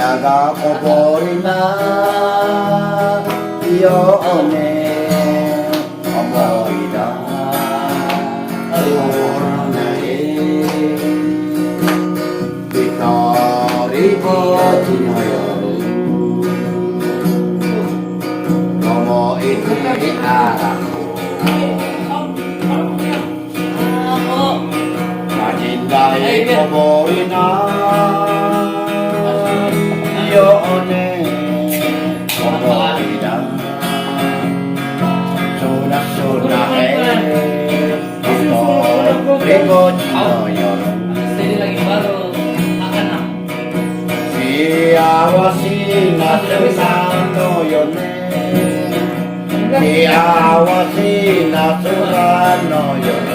涙がこぼれないようね思い出一人ぼっちの夜思い出あら涙こぼれないよね思い出そらそらへ一人ぼっちの夜幸せな空のよね幸せな空のよね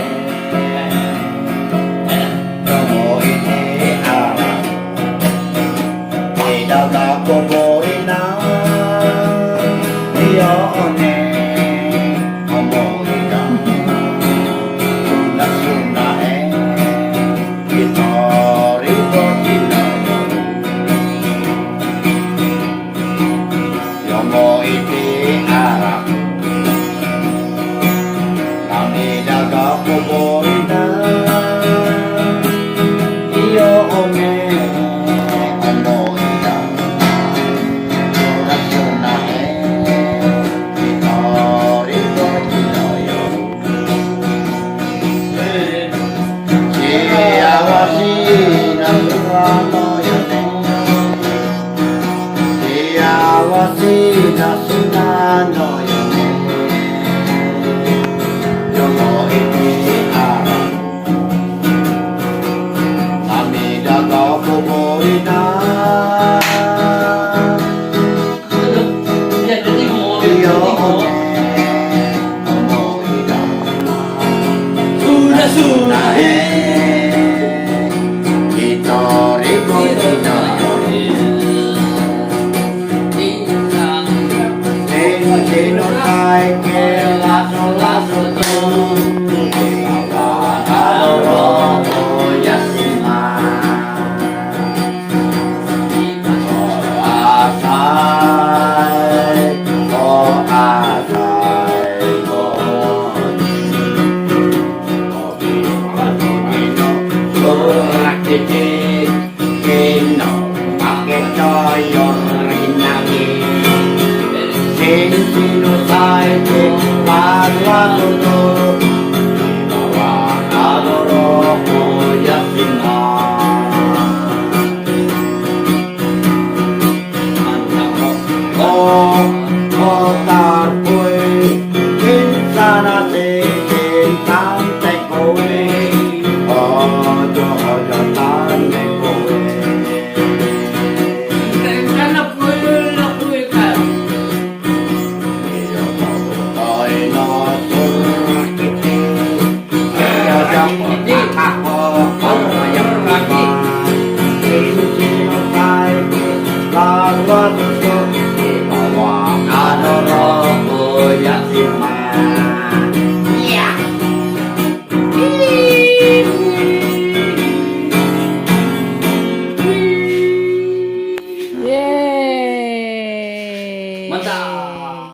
思い出あら涙がこぼれないよね思い出そらそらへ一人ぼっちの思い出あら涙がこぼれないよね思い出そらそらへ一人ぼっちの夜幸せな空のよね幸せな砂のよね思い出あら涙がこぼれないよね思い出そらそらへ一人ぼっちの夜天の大気ラソラソと今はあのローやしまお朝いお朝いおびは時の空来て昨日明けた夜なぎ天使の咲いてわずわずと今はあのローやしまおたこえ小さなせいせいたんてこえおじょおじょたんてこえ今はあのローやしま